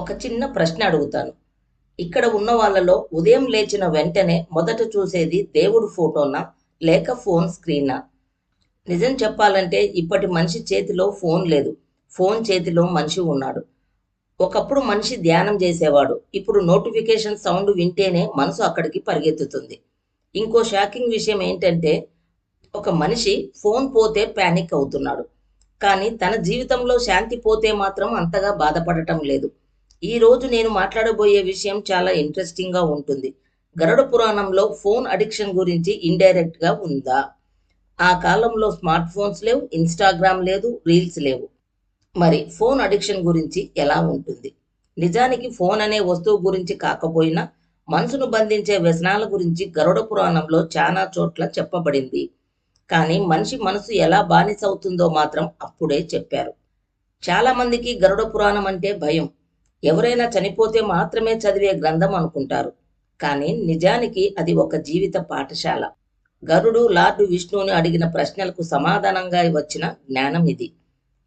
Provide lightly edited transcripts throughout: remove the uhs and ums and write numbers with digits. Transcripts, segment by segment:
ఒక చిన్న ప్రశ్న అడుగుతాను. ఇక్కడ ఉన్న వాళ్ళలో ఉదయం లేచిన వెంటనే మొదట చూసేది దేవుడు ఫోటోనా? లేక ఫోన్ స్క్రీనా? నిజం చెప్పాలంటే ఇప్పటి మనిషి చేతిలో ఫోన్ లేదు. ఫోన్ చేతిలో మనిషి ఉన్నాడు. ఒకప్పుడు మనిషి ధ్యానం చేసేవాడు. ఇప్పుడు నోటిఫికేషన్ సౌండ్ వింటేనే మనసు అక్కడికి పరిగెత్తుతుంది. ఇంకో షాకింగ్ విషయం ఏంటంటే ఒక మనిషి ఫోన్ పోతే పానిక్ అవుతున్నాడు. కానీ తన జీవితంలో శాంతి పోతే మాత్రం అంతగా బాధపడటం లేదు. ఈరోజు నేను మాట్లాడబోయే విషయం చాలా ఇంట్రెస్టింగ్‌గా ఉంటుంది. గరుడ పురాణంలో ఫోన్ అడిక్షన్ గురించి ఇండైరెక్ట్‌గా ఉందా? ఆ కాలంలో స్మార్ట్ ఫోన్స్ లేవు, ఇన్‌స్టాగ్రామ్ లేదు, రీల్స్ లేవు. మరి ఫోన్ అడిక్షన్ గురించి ఎలా ఉంటుంది? నిజానికి ఫోన్ అనే వస్తువు గురించి కాకపోయినా మనసును బంధించే వ్యసనాల గురించి గరుడ పురాణంలో చానా చోట్ల చెప్పబడింది. కానీ మనిషి మనసు ఎలా బానిసవుతుందో మాత్రం అప్పుడే చెప్పారు. చాలా మందికి గరుడ పురాణం అంటే భయం. ఎవరైనా చనిపోతే మాత్రమే చదివే గ్రంథం అనుకుంటారు. కానీ నిజానికి అది ఒక జీవిత పాఠశాల. గరుడు లార్డు విష్ణువుని అడిగిన ప్రశ్నలకు సమాధానంగా వచ్చిన జ్ఞానం ఇది.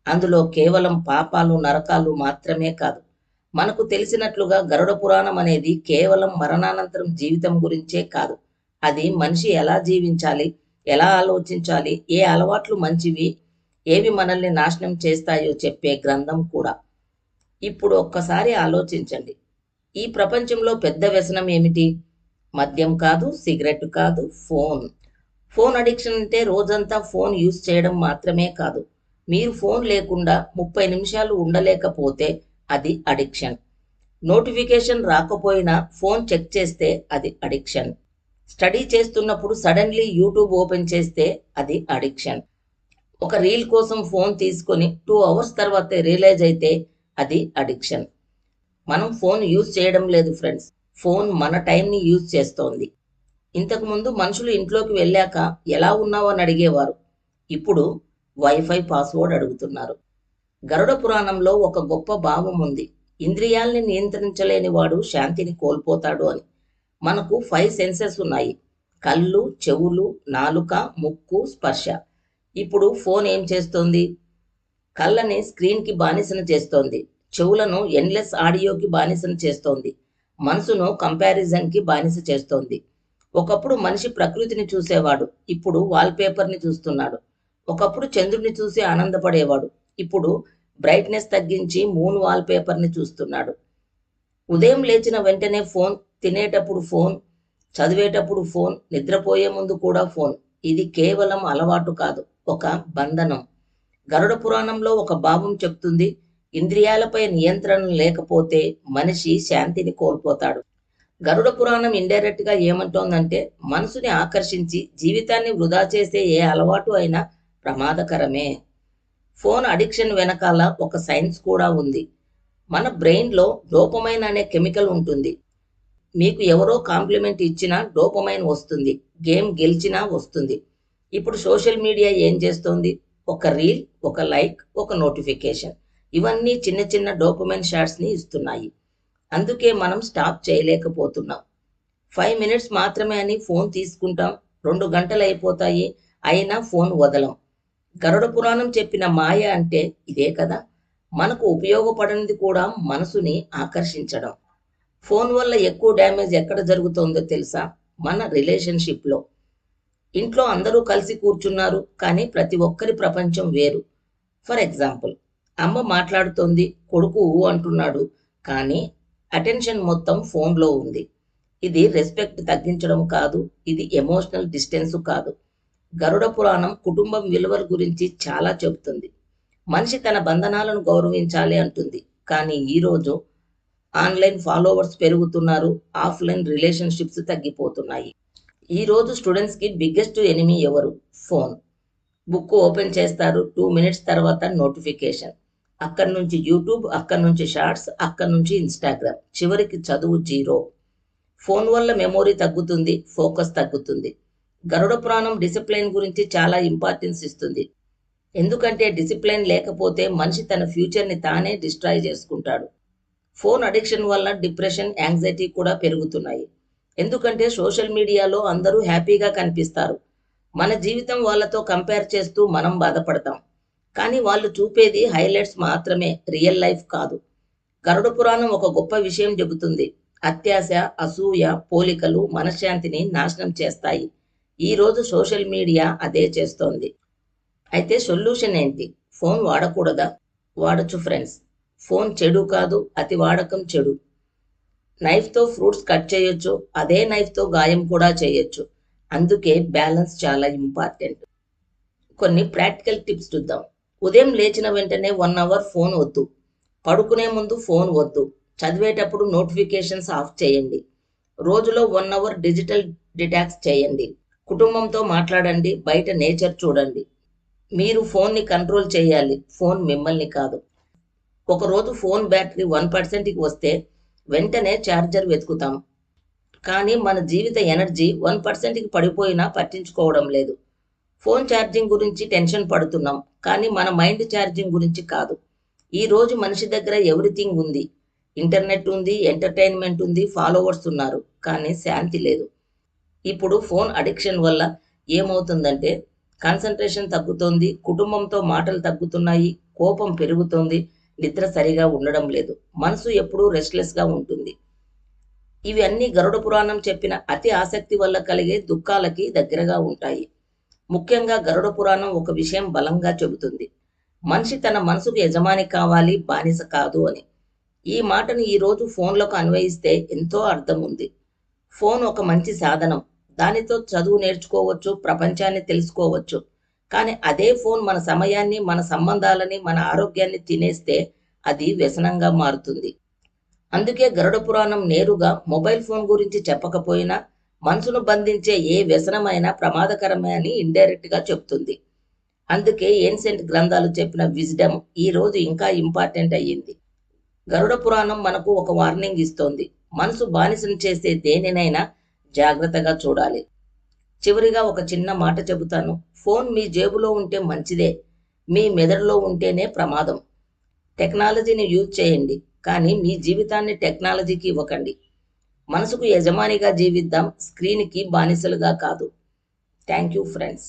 అందులో కేవలం పాపాలు, నరకాలు మాత్రమే కాదు. మనకు తెలిసినట్లుగా గరుడ పురాణం అనేది కేవలం మరణానంతరం జీవితం గురించే కాదు. అది మనిషి ఎలా జీవించాలి, ఎలా ఆలోచించాలి, ఏ అలవాట్లు మంచివి, ఏవి మనల్ని నాశనం చేస్తాయో చెప్పే గ్రంథం కూడా. ఇప్పుడు ఒక్కసారి ఆలోచించండి. ఈ ప్రపంచంలో పెద్ద వ్యసనం ఏమిటి? మద్యం కాదు, సిగరెట్ కాదు, ఫోన్. ఫోన్ అడిక్షన్ అంటే రోజంతా ఫోన్ యూజ్ చేయడం మాత్రమే కాదు. మీరు ఫోన్ లేకుండా 30 నిమిషాలు ఉండలేకపోతే అది అడిక్షన్. నోటిఫికేషన్ రాకపోయినా ఫోన్ చెక్ చేస్తే అది అడిక్షన్. స్టడీ చేస్తున్నప్పుడు సడన్‌లీ యూట్యూబ్ ఓపెన్ చేస్తే అది అడిక్షన్. ఒక రీల్ కోసం ఫోన్ తీసుకొని 2 అవర్స్ తర్వాత రియలైజ్ అయితే అది అడిక్షన్. మనం ఫోన్ యూజ్ చేయడం లేదు ఫ్రెండ్స్. ఫోన్ మన టైంని యూజ్ చేస్తోంది. ఇంతకుముందు మనుషులు ఇంట్లోకి వెళ్ళాక ఎలా ఉన్నావు అని అడిగేవారు. ఇప్పుడు వైఫై పాస్వర్డ్ అడుగుతున్నారు. గరుడ పురాణంలో ఒక గొప్ప భావం ఉంది. ఇంద్రియాల్ని నియంత్రించలేని వాడు శాంతిని కోల్పోతాడు అని. మనకు 5 సెన్సెస్ ఉన్నాయి. కళ్ళు, చెవులు, నాలుక, ముక్కు, స్పర్శ. ఇప్పుడు ఫోన్ ఏం చేస్తోంది? కళ్ళని స్క్రీన్‌కి బానిసను చేస్తోంది. చెవులను ఎండ్‌లెస్ ఆడియోకి బానిసను చేస్తోంది. మనసును కంపారిజన్‌కి బానిస చేస్తోంది. ఒకప్పుడు మనిషి ప్రకృతిని చూసేవాడు. ఇప్పుడు వాల్‌పేపర్‌ని చూస్తున్నాడు. ఒకప్పుడు చంద్రుడిని చూసి ఆనందపడేవాడు. ఇప్పుడు బ్రైట్‌నెస్ తగ్గించి మూన్ వాల్‌పేపర్‌ని చూస్తున్నాడు. ఉదయం లేచిన వెంటనే ఫోన్, తినేటప్పుడు ఫోన్, చదివేటప్పుడు ఫోన్, నిద్రపోయే ముందు కూడా ఫోన్. ఇది కేవలం అలవాటు కాదు, ఒక బంధనం. గరుడ పురాణంలో ఒక భావం చెప్తుంది, ఇంద్రియాలపై నియంత్రణ లేకపోతే మనిషి శాంతిని కోల్పోతాడు. గరుడ పురాణం ఇండైరెక్ట్‌గా ఏమంటోందంటే మనసుని ఆకర్షించి జీవితాన్ని వృధా చేసే ఏ అలవాటు అయినా ప్రమాదకరమే. ఫోన్ అడిక్షన్ వెనకాల ఒక సైన్స్ కూడా ఉంది. మన బ్రెయిన్‌లో డోపమైన్ అనే కెమికల్ ఉంటుంది. మీకు ఎవరో కాంప్లిమెంట్ ఇచ్చినా డోపమైన్ వస్తుంది. గేమ్ గెలిచినా వస్తుంది. ఇప్పుడు సోషల్ మీడియా ఏం చేస్తోంది? ఒక రీల్, ఒక లైక్, ఒక నోటిఫికేషన్. ఇవన్నీ చిన్న చిన్న డోపమైన్ షాట్స్‌ని ఇస్తున్నాయి. అందుకే మనం స్టాప్ చేయలేకపోతున్నాం. 5 మినిట్స్ మాత్రమే అని ఫోన్ తీసుకుంటాం. 2 గంటలయిపోతాయి. అయినా ఫోన్ వదలం. గరుడ పురాణం చెప్పిన మాయ అంటే ఇదే కదా! మనకు ఉపయోగపడనిది కూడా మనసుని ఆకర్షించడం. ఫోన్ వల్ల ఎక్కువ డ్యామేజ్ ఎక్కడ జరుగుతోందో తెలుసా? మన రిలేషన్‌షిప్‌లో. ఇంట్లో అందరూ కలిసి కూర్చున్నారు. కానీ ప్రతి ఒక్కరి ప్రపంచం వేరు. ఫర్ ఎగ్జాంపుల్, అమ్మ మాట్లాడుతోంది, కొడుకు ఊ అంటున్నాడు. కానీ అటెన్షన్ మొత్తం ఫోన్‌లో ఉంది. ఇది రెస్పెక్ట్ తగ్గించడం కాదు. ఇది ఎమోషనల్ డిస్టెన్స్ కాదు. గరుడ పురాణం కుటుంబం విలువల గురించి చాలా చెబుతుంది. మనిషి తన బంధనాలను గౌరవించాలి అంటుంది. కానీ ఈరోజు ఆన్‌లైన్ ఫాలోవర్స్ పెరుగుతున్నారు. ఆఫ్‌లైన్ రిలేషన్‌షిప్స్ తగ్గిపోతున్నాయి. ఈరోజు స్టూడెంట్స్‌కి బిగ్గెస్ట్ ఎనిమీ ఎవరు? ఫోన్. బుక్ ఓపెన్ చేస్తారు. 2 మినిట్స్ తర్వాత నోటిఫికేషన్. అక్కడి నుంచి యూట్యూబ్, అక్కడి నుంచి షార్ట్స్, అక్కడి నుంచి ఇన్‌స్టాగ్రామ్. చివరికి చదువు జీరో. ఫోన్ వల్ల మెమొరీ తగ్గుతుంది. ఫోకస్ తగ్గుతుంది. గరుడ పురాణం డిసిప్లిన్ గురించి చాలా ఇంపార్టెన్స్ ఇస్తుంది. ఎందుకంటే డిసిప్లిన్ లేకపోతే మనిషి తన ఫ్యూచర్‌ని తానే డిస్ట్రాయ్ చేసుకుంటాడు. ఫోన్ అడిక్షన్ వల్ల డిప్రెషన్, యాంగ్జైటీ కూడా పెరుగుతున్నాయి. ఎందుకంటే సోషల్ మీడియాలో అందరూ హ్యాపీగా కనిపిస్తారు. మన జీవితం వాళ్ళతో కంపేర్ చేస్తూ మనం బాధపడతాం. కానీ వాళ్ళు చూపేది హైలైట్స్ మాత్రమే, రియల్ లైఫ్ కాదు. గరుడ పురాణం ఒక గొప్ప విషయం చెబుతుంది. అత్యాశ, అసూయ, పోలికలు మనశ్శాంతిని నాశనం చేస్తాయి. ఈరోజు సోషల్ మీడియా అదే చేస్తోంది. అయితే సొల్యూషన్ ఏంటి? ఫోన్ వాడకూడదా? వాడొచ్చు ఫ్రెండ్స్. ఫోన్ చెడు కాదు, అతి వాడకం చెడు. నైఫ్తో ఫ్రూట్స్ కట్ చేయొచ్చు, అదే నైఫ్తో గాయం కూడా చేయొచ్చు. అందుకే బ్యాలెన్స్ చాలా ఇంపార్టెంట్. కొన్ని ప్రాక్టికల్ టిప్స్ చూద్దాం. ఉదయం లేచిన వెంటనే 1 అవర్ ఫోన్ వద్దు. పడుకునే ముందు ఫోన్ వద్దు. చదివేటప్పుడు నోటిఫికేషన్స్ ఆఫ్ చేయండి. రోజులో 1 అవర్ డిజిటల్ డిటాక్స్ చేయండి. కుటుంబంతో మాట్లాడండి, బయట నేచర్ చూడండి. మీరు ఫోన్ని కంట్రోల్ చేయాలి, ఫోన్ మిమ్మల్ని కాదు. ఒకరోజు ఫోన్ బ్యాటరీ 1%కి వస్తే వెంటనే ఛార్జర్ వెతుకుతాం. కానీ మన జీవిత ఎనర్జీ 1%కి పడిపోయినా పట్టించుకోవడం లేదు. ఫోన్ ఛార్జింగ్ గురించి టెన్షన్ పడుతున్నాం, కానీ మన మైండ్ ఛార్జింగ్ గురించి కాదు. ఈరోజు మనిషి దగ్గర ఎవ్రీథింగ్ ఉంది. ఇంటర్నెట్ ఉంది, ఎంటర్టైన్మెంట్ ఉంది, ఫాలోవర్స్ ఉన్నారు, కానీ శాంతి లేదు. ఇప్పుడు ఫోన్ అడిక్షన్ వల్ల ఏమవుతుందంటే కాన్సంట్రేషన్ తగ్గుతోంది, కుటుంబంతో మాటలు తగ్గుతున్నాయి, కోపం పెరుగుతోంది, నిద్ర సరిగా ఉండడం లేదు, మనసు ఎప్పుడూ రెస్ట్లెస్గా ఉంటుంది. ఇవి అన్నీ గరుడ పురాణం చెప్పిన అతి ఆసక్తి వల్ల కలిగే దుఃఖాలకి దగ్గరగా ఉంటాయి. ముఖ్యంగా గరుడ పురాణం ఒక విషయం బలంగా చెబుతుంది. మనిషి తన మనసుకు యజమాని కావాలి, బానిస కాదు అని. ఈ మాటను ఈరోజు ఫోన్లకు అన్వయిస్తే ఎంతో అర్థం ఉంది. ఫోన్ ఒక మంచి సాధనం. దానితో చదువు నేర్చుకోవచ్చు, ప్రపంచాన్ని తెలుసుకోవచ్చు. కానీ అదే ఫోన్ మన సమయాన్ని, మన సంబంధాలని, మన ఆరోగ్యాన్ని తినేస్తే అది వ్యసనంగా మారుతుంది. అందుకే గరుడ పురాణం నేరుగా మొబైల్ ఫోన్ గురించి చెప్పకపోయినా మనసును బంధించే ఏ వ్యసనమైనా ప్రమాదకరమే అని ఇండైరెక్ట్గా చెప్తుంది. అందుకే ఏన్సెంట్ గ్రంథాలు చెప్పిన విజ్డమ్ ఈ రోజు ఇంకా ఇంపార్టెంట్ అయ్యింది. గరుడ పురాణం మనకు ఒక వార్నింగ్ ఇస్తోంది. మనసు బానిసను చేసే దేనినైనా జాగ్రత్తగా చూడాలి. చివరిగా ఒక చిన్న మాట చెబుతాను. ఫోన్ మీ జేబులో ఉంటే మంచిదే, మీ మెదడులో ఉంటేనే ప్రమాదం. టెక్నాలజీని యూజ్ చేయండి, కానీ మీ జీవితాన్ని టెక్నాలజీకి ఇవ్వకండి. మనసుకు యజమానిగా జీవిద్దాం, స్క్రీన్కి బానిసలుగా కాదు. Thank you friends.